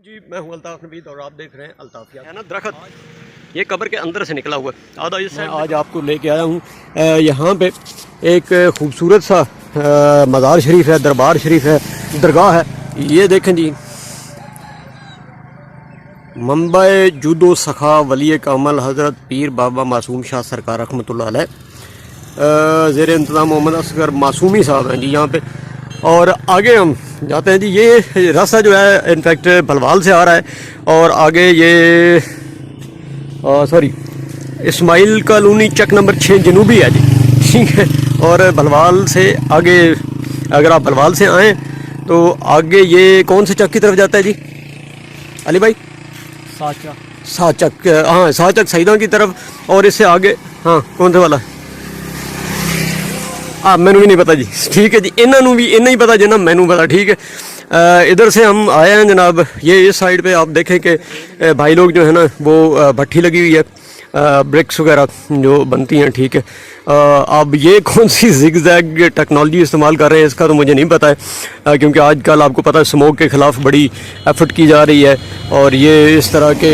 जी मैं हूं अल्ताफ नवीद और आप देख रहे हैं अल्ताफिया है ना। दरख्त ये कब्र के अंदर से निकला हुआ आधा इस आज आपको लेके आया हूँ। यहाँ पे एक खूबसूरत सा मज़ार शरीफ है, दरबार शरीफ है, दरगाह है। ये देखें जी, मंबा जुदो सखा वली कामल हज़रत पीर बाबा मासूम शाह सरकार रहमतुल्लाह अलैह, ज़ेर इंतज़ाम मोहम्मद असगर मासूमी साहब हैं जी यहाँ पे। और आगे हम जाते हैं जी। ये रास्ता जो है इनफैक्ट भलवाल से आ रहा है और आगे ये सॉरी इस्माइल कॉलोनी चक नंबर 6 जनूबी है जी, ठीक है। और भलवाल से आगे अगर आप भलवाल से आएँ तो आगे ये कौन से चक की तरफ जाता है जी अली भाई? साचक, हाँ साचक सईदा की तरफ। और इससे आगे हाँ कौन से वाला? मैनू भी नहीं पता जी, ठीक है जी। इन्होंने भी इन्ना ही पता जिन्ना मैनू पता, ठीक है। इधर से हम आए हैं जनाब। ये इस साइड पे आप देखें कि भाई लोग जो है ना वो भट्टी लगी हुई है, ब्रिक्स वगैरह जो बनती हैं, ठीक है। अब ये कौन सी जिग-जैग टेक्नोलॉजी इस्तेमाल कर रहे हैं इसका तो मुझे नहीं पता है, क्योंकि आजकल आपको पता है स्मोक के ख़िलाफ़ बड़ी एफर्ट की जा रही है और ये इस तरह के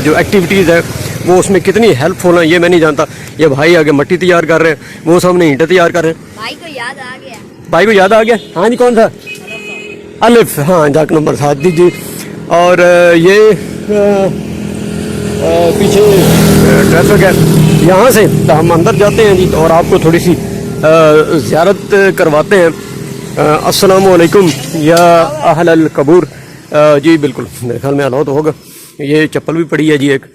जो एक्टिविटीज़ है वो उसमें कितनी हेल्पफुल है ये मैं नहीं जानता। ये भाई आगे मिट्टी तैयार कर रहे हैं, वो सामने ईंटें तैयार कर रहे हैं। भाई को याद आ गया, भाई को याद आ गया। हाँ जी, कौन सा? अलिफ, हाँ जक नंबर 7 दीजिए। और ये पीछे ट्रैफिक है, यहाँ से हम अंदर जाते हैं जी और आपको थोड़ी सी ज़ियारत करवाते हैं। अस्सलामु अलैकुम या अहलल कबूर। जी बिल्कुल, मेरे ख्याल में अलाउ तो होगा। ये चप्पल भी पड़ी है जी एक।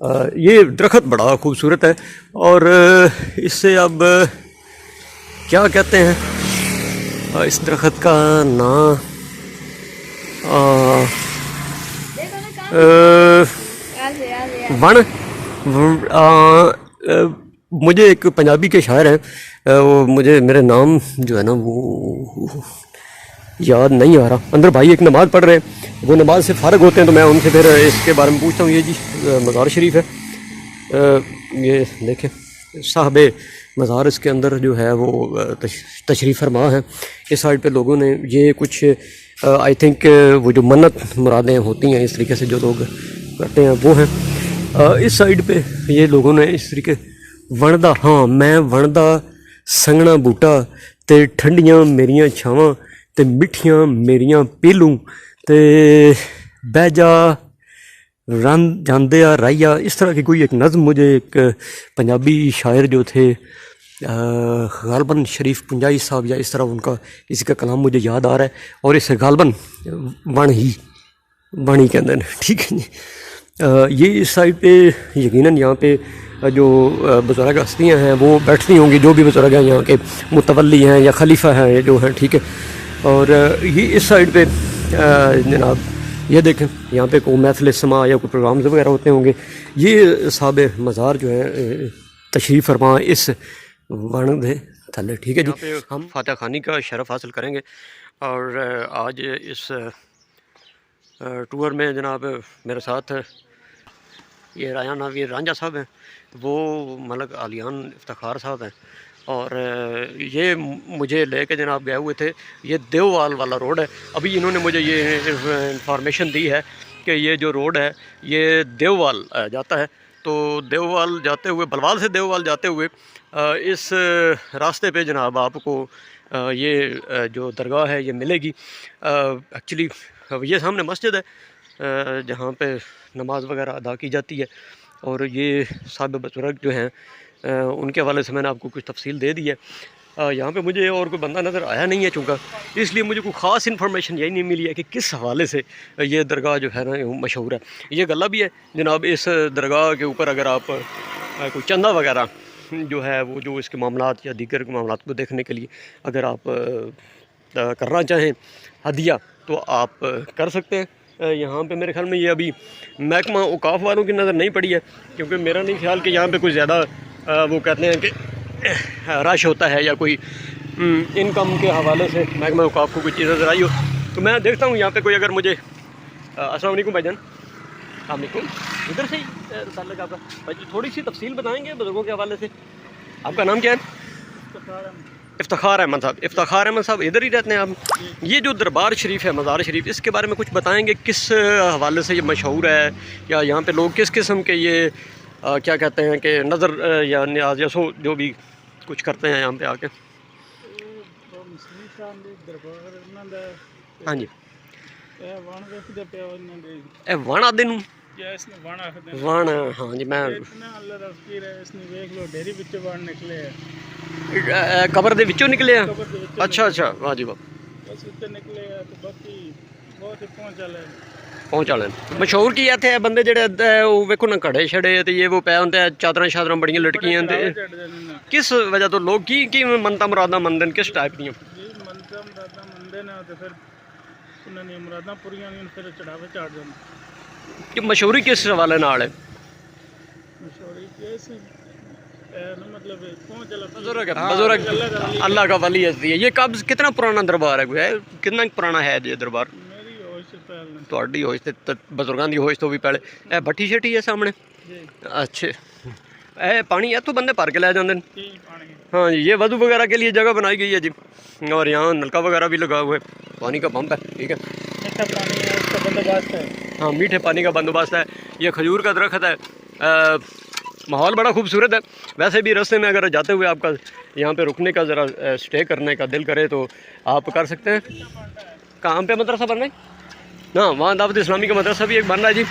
ये दरख्त बड़ा खूबसूरत है और इससे अब क्या कहते हैं इस दरख्त का नाम वन। मुझे एक पंजाबी के शायर हैं, वो मुझे मेरे नाम जो है ना वो याद नहीं आ रहा। अंदर भाई एक नमाज़ पढ़ रहे हैं, वो नमाज से फ़ारग होते हैं तो मैं उनसे फिर इसके बारे में पूछता हूँ। ये जी मज़ार शरीफ है, ये देखें साहबे मज़ार इसके अंदर जो है वो तशरीफ़ फरमा है। इस साइड पे लोगों ने ये कुछ आई थिंक वो जो मन्नत मुरादें होती हैं इस तरीके से जो लोग करते हैं वो हैं। इस साइड पे ये लोगों ने इस तरीके वणदा, हाँ मैं वणदा संगना बूटा ते ठंडियां मेरियां छावां ते मिठियां मेरियां पीलू ते बैजा रन जांदे आ राइया। इस तरह की कोई एक नज़म मुझे एक पंजाबी शायर जो थे गालबन शरीफ पुंजाई साहब या इस तरह उनका किसी का कलाम मुझे याद आ रहा है और इसे गालबन वाणी कहते हैं, ठीक है जी। ये इस साइड पे यकीनन यहाँ पे जो बुज़ुर्ग हस्तियाँ हैं वो बैठती होंगी, जो भी बुज़ुर्ग हैं यहाँ के मुतवल्ली हैं या खलीफा हैं जो हैं, ठीक है। और ये इस साइड पे जनाब ये देखें यहाँ पे कोई महफिल समा या कोई प्रोग्राम्स वगैरह होते होंगे। ये साहब मज़ार जो है तशरीफ़ फरमा इस वन दे थले, ठीक है जी। हम फातह खानी का शरफ़ हासिल करेंगे और आज इस टूर में जनाब मेरे साथ ये राया नावीर रांझा साहब हैं, वो मलक आलियान इफ्तार साहब हैं और ये मुझे लेके जनाब गए हुए थे। ये देववाल वाला रोड है। अभी इन्होंने मुझे ये इंफॉर्मेशन दी है कि ये जो रोड है ये देववाल जाता है। तो देववाल जाते हुए, भलवाल से देववाल जाते हुए इस रास्ते पे जनाब आपको ये जो दरगाह है ये मिलेगी। एक्चुअली ये सामने मस्जिद है जहाँ पे नमाज वगैरह अदा की जाती है और ये साहब बुज़ुर्ग जो हैं उनके हवाले से मैंने आपको कुछ तफसील दे दी है। यहाँ पे मुझे और कोई बंदा नज़र आया नहीं है चूँकि, इसलिए मुझे कोई ख़ास इन्फॉर्मेशन यही नहीं मिली है कि किस हवाले से ये दरगाह जो है ना मशहूर है। ये गला भी है जनाब, इस दरगाह के ऊपर अगर आप कोई चंदा वगैरह जो है वो जो इसके मामलात या दीगर के मामलात को देखने के लिए अगर आप करना चाहें हदिया तो आप कर सकते हैं। यहाँ पे मेरे ख्याल में ये अभी महकमा औकाफ़ वालों की नज़र नहीं पड़ी है, क्योंकि मेरा नहीं ख्याल कि यहाँ पे कुछ ज़्यादा वो कहते हैं कि रश होता है या कोई इनकम के हवाले से महकमा औकाफ़ को कोई चीज़ नज़र आई हो। तो मैं देखता हूँ यहाँ पे कोई अगर मुझे अस्सलाम वालेकुम भाईजान, अस्सलाम इधर से ही ताल्लुक आपका भाई, थोड़ी सी तफसील बताएँगे बुज़ुर्गों के हवाले से। आपका नाम क्या है? इफ्तिखार अहमद साहब, इफ्तिखार अहमद साहब इधर ही रहते हैं आप? ये जो दरबार शरीफ है, मज़ार शरीफ, इसके बारे में कुछ बताएंगे, किस हवाले से ये मशहूर है, या यहाँ पे लोग किस किस्म के ये क्या कहते हैं कि नज़र या न्याज या सो जो भी कुछ करते हैं यहाँ पे आके? हाँ जी, वण आदि नूं वण, हाँ जी, मैं कबर दे विचों निकले हैं। अच्छा अच्छा, वाह जी वाह, पहुँच वाले मशहूर की इत्थे बंदे जेह्ड़े वेखो ना घड़े छड़े ते ये वो पै होंदे, चादरां शादरां बड़ियां लटकियां ते किस वजह तो लोग की मनता मुरादा मनदे न, किस टाइप दियां? कि मशहूरी किस हवाले नाल है? बुजुर्ग अल्लाह का वली हस्ती है। ये कब कितना पुराना दरबार है, कितना पुराना है ये दरबार? ਤੁਹਾਡੀ ਹੋਸ਼ ਤੇ ਬਜ਼ੁਰਗਾਂ ਦੀ ਹੋਸ਼ ਤੋਂ ਵੀ ਪਹਿਲੇ। ਇਹ ਭੱਠੀ ਛੱਟੀ ਹੈ ਸਾਹਮਣੇ? अच्छा, ਇਹ पानी ਇੱਥੋਂ बंदे भर के ले जाते हैं? हाँ जी, ये वधू वगैरह के लिए जगह बनाई गई है जी, और यहाँ नलका वगैरह भी लगा हुआ है, पानी का पंप है, ठीक है, मीठा पानी है, उसका बंदोबस्त है। हाँ, मीठे पानी का बंदोबस्त है। ये खजूर का दरख्त है, माहौल बड़ा खूबसूरत है। वैसे भी रास्ते में अगर जाते हुए आपका यहाँ पे रुकने का ज़रा स्टे करने का दिल करे तो आप कर सकते हैं। कहाँ पे मदरसा बन रहा है? हाँ, वहाँ दावत इस्लामी का मदरसा भी एक बन रहा है जी।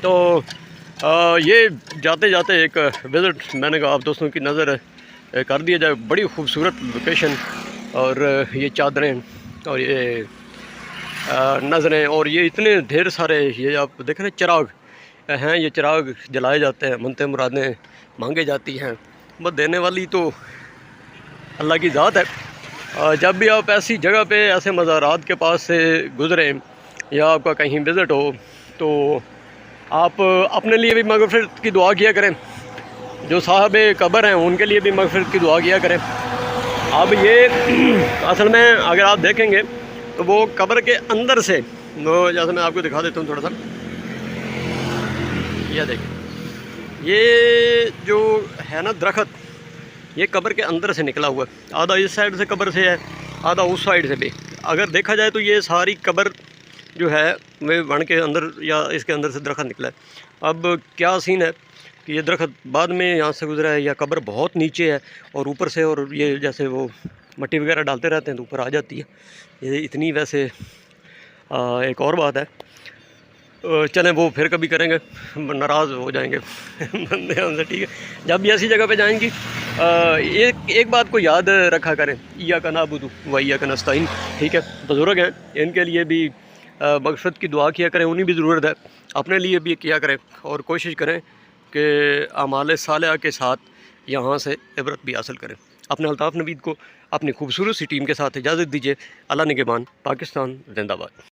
तो ये जाते जाते एक विज़िट मैंने कहा आप दोस्तों की नज़र कर दिया जाए। बड़ी खूबसूरत लोकेशन, और ये चादरें और ये नज़रें और ये इतने ढेर सारे, ये आप देख रहे हैं चिराग हैं, ये चिराग जलाए जाते हैं, मनते मुरादें मांगे जाती हैं। बस देने वाली तो अल्लाह की ज़ात है। जब भी आप ऐसी जगह पे ऐसे मज़ारात के पास से गुज़रें या आपका कहीं विज़िट हो तो आप अपने लिए भी मग़फ़िरत की दुआ किया करें, जो साहब कब्र हैं उनके लिए भी मग़फ़िरत की दुआ किया करें। अब ये असल में अगर आप देखेंगे तो वो कब्र के अंदर से, वो जैसे मैं आपको दिखा देता हूँ थोड़ा सा, यह देखें, ये जो है ना दरख्त, ये कब्र के अंदर से निकला हुआ है। आधा इस साइड से कब्र से है, आधा उस साइड से भी। अगर देखा जाए तो ये सारी कब्र जो है वे वन के अंदर या इसके अंदर से दरख्त निकला है। अब क्या सीन है कि ये दरख्त बाद में यहाँ से गुजरा है, या कब्र बहुत नीचे है और ऊपर से, और ये जैसे वो मट्टी वगैरह डालते रहते हैं तो ऊपर आ जाती है। ये इतनी वैसे एक और बात है, चलें वो फिर कभी करेंगे, नाराज़ हो जाएंगे बंदे हमसे, ठीक है। जब भी ऐसी जगह पे जाएंगी एक बात को याद रखा करें, इय्याका नअबुदु व इय्याका नस्तईन, ठीक है। बुज़ुर्ग हैं, इनके लिए भी मग़फ़िरत की दुआ किया करें, उन्हीं भी ज़रूरत है, अपने लिए भी किया करें, और कोशिश करें कि अमाल सालिहा के साथ यहाँ से इबरत भी हासिल करें। अपने अल्ताफ़ नवीद को अपनी खूबसूरत सी टीम के साथ इजाज़त दीजिए। अल्लाह निगहबान। पाकिस्तान जिंदाबाद।